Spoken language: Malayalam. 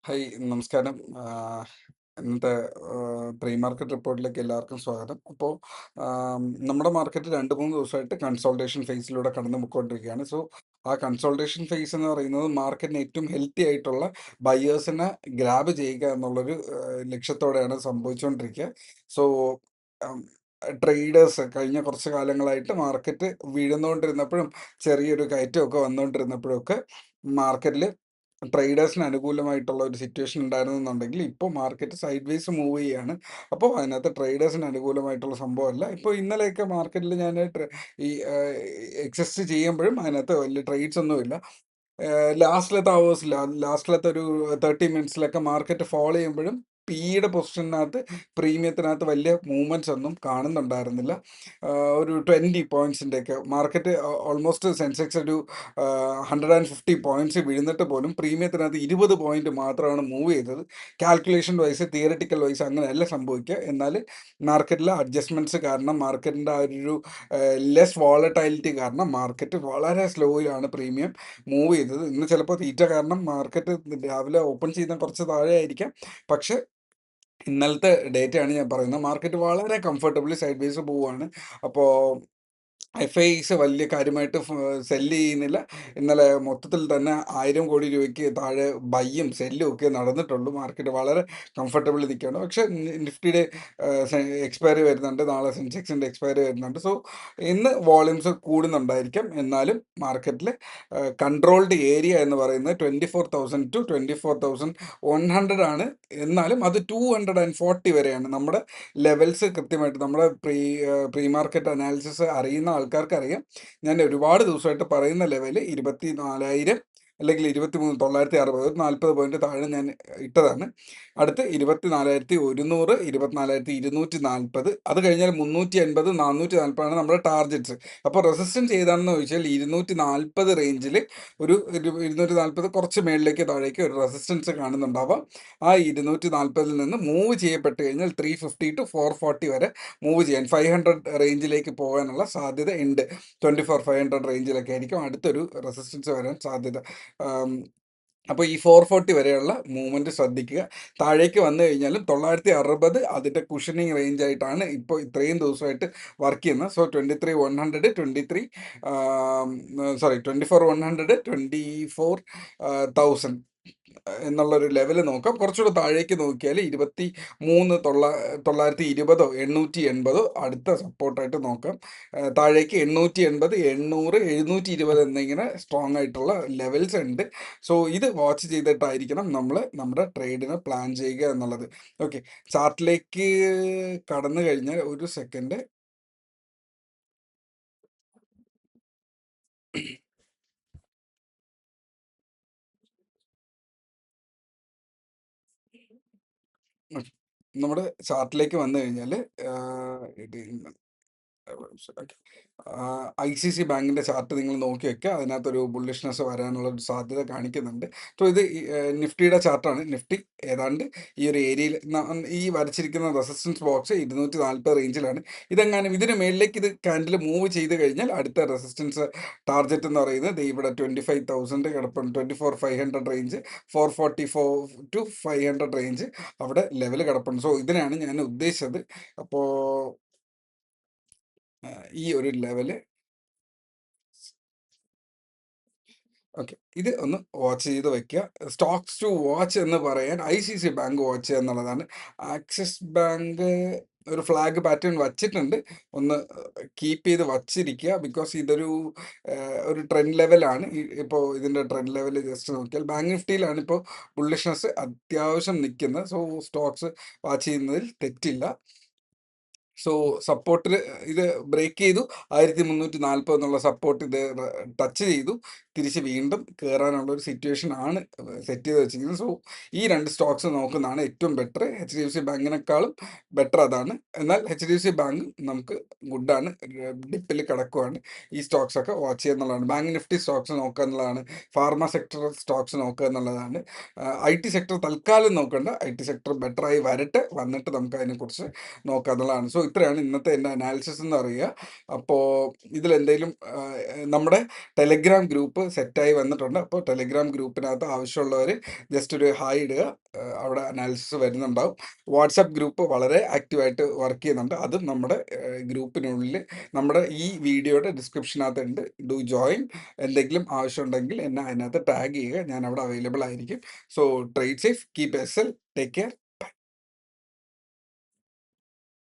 ഹായ്, നമസ്കാരം. ഇന്നത്തെ പ്രീ മാർക്കറ്റ് റിപ്പോർട്ടിലേക്ക് എല്ലാവർക്കും സ്വാഗതം. അപ്പോൾ നമ്മുടെ മാർക്കറ്റ് 2-3 ദിവസമായിട്ട് കൺസോൾട്ടേഷൻ ഫേസിലൂടെ കടന്നു പോയിക്കൊണ്ടിരിക്കുകയാണ്. സോ, ആ കൺസോൾട്ടേഷൻ ഫേസ് എന്ന് പറയുന്നത് മാർക്കറ്റിന് ഏറ്റവും ഹെൽത്തി ആയിട്ടുള്ള ബയേഴ്സിനെ ഗ്രാബ് ചെയ്യുക എന്നുള്ളൊരു ലക്ഷ്യത്തോടെയാണ് സംഭവിച്ചുകൊണ്ടിരിക്കുക. സോ, അം, ട്രേഡേഴ്സ് കഴിഞ്ഞ കുറച്ച് കാലങ്ങളായിട്ട് മാർക്കറ്റ് വീഴുന്നുകൊണ്ടിരുന്നപ്പോഴും ചെറിയൊരു കയറ്റമൊക്കെ വന്നുകൊണ്ടിരുന്നപ്പോഴൊക്കെ മാർക്കറ്റിൽ ട്രേഡേഴ്സിന് അനുകൂലമായിട്ടുള്ള ഒരു സിറ്റുവേഷൻ ഉണ്ടായിരുന്നെന്നുണ്ടെങ്കിൽ ഇപ്പോൾ മാർക്കറ്റ് സൈഡ് വേസ് മൂവ് ചെയ്യാണ്. അപ്പോൾ അതിനകത്ത് ട്രേഡേഴ്സിന് അനുകൂലമായിട്ടുള്ള സംഭവമല്ല. ഇപ്പോൾ ഇന്നലെയൊക്കെ മാർക്കറ്റിൽ ഞാൻ ഈ എക്സിസ്റ്റ് ചെയ്യുമ്പോഴും അതിനകത്ത് വലിയ ട്രേഡ്സ് ഒന്നുമില്ല. ലാസ്റ്റിലത്തെ അവേഴ്സിൽ ലാസ്റ്റിലത്തെ ഒരു 30 മിനിറ്റ്സിലൊക്കെ മാർക്കറ്റ് ഫോളോ ചെയ്യുമ്പോഴും പിയുടെ പൊസിഷനകത്ത് പ്രീമിയത്തിനകത്ത് വലിയ മൂവ്മെൻറ്റ്സ് ഒന്നും കാണുന്നുണ്ടായിരുന്നില്ല. ഒരു 20 പോയിൻറ്റ്സിൻ്റെയൊക്കെ മാർക്കറ്റ് ഓൾമോസ്റ്റ് സെൻസെക്സ് ഒരു 150 പോയിൻറ്റ്സ് വീഴുന്നിട്ട് പോലും പ്രീമിയത്തിനകത്ത് 20 പോയിൻറ്റ് മാത്രമാണ് മൂവ് ചെയ്തത്. കാൽക്കുലേഷൻ വൈസ് തിയററ്റിക്കൽ വൈസ് അങ്ങനെയല്ല സംഭവിക്കുക. എന്നാൽ മാർക്കറ്റിലെ അഡ്ജസ്റ്റ്മെൻറ്റ്സ് കാരണം മാർക്കറ്റിൻ്റെ ആ ഒരു ലെസ് വോളറ്റൈലിറ്റി കാരണം മാർക്കറ്റ് വളരെ സ്ലോയിലാണ് പ്രീമിയം മൂവ് ചെയ്തത്. ഇന്ന് ചിലപ്പോൾ തീറ്റ കാരണം മാർക്കറ്റ് രാവിലെ ഓപ്പൺ ചെയ്യുന്ന കുറച്ച് താഴെ ആയിരിക്കാം. പക്ഷെ ഇന്നലത്തെ ഡേറ്റയാണ് ഞാൻ പറയുന്നത്. മാർക്കറ്റ് വളരെ കംഫർട്ടബിളി സൈഡ് വേസ് പോവുകയാണ്. അപ്പോൾ എഫ്.ഐസ് വലിയ കാര്യമായിട്ട് സെല്ല് ചെയ്യുന്നില്ല. ഇന്നലെ മൊത്തത്തിൽ തന്നെ 1000 കോടി രൂപയ്ക്ക് താഴെ ബൈയും സെല്ലും ഒക്കെ നടന്നിട്ടുള്ളൂ. മാർക്കറ്റ് വളരെ കംഫർട്ടബിളി നിൽക്കുകയാണ്. പക്ഷേ നിഫ്റ്റിയുടെ എക്സ്പയറി വരുന്നുണ്ട്. നാളെ സെൻസെക്സിൻ്റെ എക്സ്പയറി വരുന്നുണ്ട്. സോ, ഇന്ന് വോളിയൂംസ് കൂടുന്നുണ്ടായിരിക്കാം. എന്നാലും മാർക്കറ്റിൽ കൺട്രോൾഡ് ഏരിയ എന്ന് പറയുന്നത് 24,000 ടു 24,100 ആണ്. എന്നാലും അത് 240 വരെയാണ് നമ്മുടെ ലെവൽസ്. കൃത്യമായിട്ട് നമ്മുടെ പ്രീ മാർക്കറ്റ് അനാലിസിസ് അറിയുന്ന ആൾക്കാർക്കറിയാം. ഞാൻ ഒരുപാട് ദിവസമായിട്ട് പറയുന്ന ലെവല് 24,000 അല്ലെങ്കിൽ 23,960, ഒരു 40 പോയിന്റ് താഴെ ഞാൻ ഇട്ടതാണ്. അടുത്ത് 24,100, 24,240, അത് കഴിഞ്ഞാൽ 380, 440 നമ്മുടെ ടാർഗറ്റ്സ്. അപ്പോൾ റെസിസ്റ്റൻസ് ഏതാണെന്ന് ചോദിച്ചാൽ 240 റേഞ്ചിൽ ഒരു 240 കുറച്ച് മേളിലേക്ക് താഴേക്ക് ഒരു റെസിസ്റ്റൻസ് കാണുന്നുണ്ടാവാം. ആ 240 നിന്ന് മൂവ് ചെയ്യപ്പെട്ട് കഴിഞ്ഞാൽ 350 ടു 440 വരെ മൂവ് ചെയ്യാൻ 500 റേഞ്ചിലേക്ക് പോകാനുള്ള സാധ്യത ഉണ്ട്. 500 റേഞ്ചിലൊക്കെ ആയിരിക്കും അടുത്തൊരു റെസിസ്റ്റൻസ് വരാൻ സാധ്യത. അപ്പോൾ ഈ 440 വരെയുള്ള മൂവ്മെൻറ്റ് ശ്രദ്ധിക്കുക. താഴേക്ക് വന്നു കഴിഞ്ഞാലും 960 അതിൻ്റെ കുഷനിങ് റേഞ്ച് ആയിട്ടാണ് ഇപ്പോൾ ഇത്രയും ദിവസമായിട്ട് വർക്ക് ചെയ്യുന്നത്. സോ 23,100, 24,100, 24,000 എന്നുള്ളൊരു ലെവൽ നോക്കാം. കുറച്ചുകൂടെ താഴേക്ക് നോക്കിയാൽ 23,920, 880 അടുത്ത സപ്പോർട്ടായിട്ട് നോക്കാം. താഴേക്ക് 880, 800, 720 എന്നിങ്ങനെ സ്ട്രോങ് ആയിട്ടുള്ള ലെവൽസ് ഉണ്ട്. സോ, ഇത് വാച്ച് ചെയ്തിട്ടായിരിക്കണം നമ്മൾ നമ്മുടെ ട്രേഡിനെ പ്ലാൻ ചെയ്യുക എന്നുള്ളത്. ഓക്കെ, ചാർട്ടിലേക്ക് കടന്നു കഴിഞ്ഞാൽ ഒരു സെക്കൻഡ്. നമ്മുടെ ചാർട്ടിലേക്ക് വന്നു കഴിഞ്ഞാൽ ICC ബാങ്കിൻ്റെ ചാർട്ട് നിങ്ങൾ നോക്കി വെക്കുക. അതിനകത്തൊരു ബുള്ളിഷ്നെസ് വരാനുള്ള ഒരു സാധ്യത കാണിക്കുന്നുണ്ട്. സോ, ഇത് നിഫ്റ്റിയുടെ ചാർട്ടാണ്. നിഫ്റ്റി ഏതാണ്ട് ഈ ഒരു ഏരിയയിൽ ഈ വരച്ചിരിക്കുന്ന റെസിസ്റ്റൻസ് ബോക്സ് 240 റേഞ്ചിലാണ്. ഇതെങ്ങാനും ഇതിന് മേളിലേക്ക് ഇത് ക്യാൻഡിൽ മൂവ് ചെയ്ത് കഴിഞ്ഞാൽ അടുത്ത റെസിസ്റ്റൻസ് ടാർഗറ്റ് എന്ന് പറയുന്നത് ഇവിടെ 25,000 കിടപ്പുണ്ട്. 24,500 റേഞ്ച്, 444 ടു 500 റേഞ്ച് അവിടെ ലെവൽ കിടപ്പുണ്ട്. സോ, ഇതിനാണ് ഞാൻ ഉദ്ദേശിച്ചത്. അപ്പോൾ ഈ ഒരു ലെവല് ഓക്കെ, ഇത് ഒന്ന് വാച്ച് ചെയ്ത് വെക്കുക. സ്റ്റോക്സ് ടു വാച്ച് എന്ന് പറയാൻ ICC ബാങ്ക് വാച്ച് ചെയ്യുക എന്നുള്ളതാണ്. ആക്സിസ് ബാങ്ക് ഒരു ഫ്ലാഗ് പാറ്റേൺ വച്ചിട്ടുണ്ട്. ഒന്ന് കീപ്പ് ചെയ്ത് വച്ചിരിക്കുക. ബിക്കോസ് ഇതൊരു ഒരു ട്രെൻഡ് ലെവലാണ്. ഇപ്പോൾ ഇതിൻ്റെ ട്രെൻഡ് ലെവൽ ജസ്റ്റ് നോക്കിയാൽ ബാങ്ക് നിഫ്റ്റിയിലാണ് ഇപ്പോൾ ബുള്ളിഷ്നെസ് അത്യാവശ്യം നിൽക്കുന്നത്. സോ, സ്റ്റോക്സ് വാച്ച് ചെയ്യുന്നതിൽ തെറ്റില്ല. സോ, സപ്പോർട്ടിൽ ഇത് ബ്രേക്ക് ചെയ്തു. 1340 എന്നുള്ള സപ്പോർട്ട് ഇത് ടച്ച് ചെയ്തു. തിരിച്ച് വീണ്ടും കയറാനുള്ള ഒരു സിറ്റുവേഷൻ ആണ് സെറ്റ് ചെയ്ത് വെച്ചിരിക്കുന്നത്. സോ, ഈ രണ്ട് സ്റ്റോക്സ് നോക്കുന്നതാണ് ഏറ്റവും ബെറ്റർ. HDFC ബാങ്കിനേക്കാളും ബെറ്റർ അതാണ്. എന്നാൽ HDFC ബാങ്ക് നമുക്ക് ഗുഡാണ്. ഡിപ്പിൽ കിടക്കുവാണ്. ഈ സ്റ്റോക്സ് ഒക്കെ വാച്ച് ചെയ്യുക എന്നുള്ളതാണ്. ബാങ്ക് നിഫ്റ്റി സ്റ്റോക്സ് നോക്കുക എന്നുള്ളതാണ്. ഫാർമ സെക്ടർ സ്റ്റോക്സ് നോക്കുക എന്നുള്ളതാണ്. IT സെക്ടർ തൽക്കാലം നോക്കണ്ട. IT സെക്ടർ ബെറ്ററായി വരട്ടെ, വന്നിട്ട് നമുക്ക് അതിനെക്കുറിച്ച് നോക്കുക എന്നുള്ളതാണ്. സോ, ഇത്രയാണ് ഇന്നത്തെ എൻ്റെ അനാലിസിസ് എന്ന് പറയുക. അപ്പോൾ ഇതിലെന്തെങ്കിലും നമ്മുടെ ടെലഗ്രാം ഗ്രൂപ്പ് സെറ്റായി വന്നിട്ടുണ്ട്. അപ്പോൾ ടെലഗ്രാം ഗ്രൂപ്പിനകത്ത് ആവശ്യമുള്ളവർ ജസ്റ്റ് ഒരു ഹായ് ഇടുക. അവിടെ അനാലിസിസ് വരുന്നുണ്ടാവും. വാട്സാപ്പ് ഗ്രൂപ്പ് വളരെ ആക്റ്റീവായിട്ട് വർക്ക് ചെയ്യുന്നുണ്ട്. അതും നമ്മുടെ ഗ്രൂപ്പിനുള്ളിൽ നമ്മുടെ ഈ വീഡിയോയുടെ ഡിസ്ക്രിപ്ഷനകത്ത് ഉണ്ട്. Do join. എന്തെങ്കിലും ആവശ്യമുണ്ടെങ്കിൽ എന്നെ അതിനകത്ത് ടാഗ് ചെയ്യുക. ഞാൻ അവിടെ അവൈലബിൾ ആയിരിക്കും. So trade safe, keep S L, take care.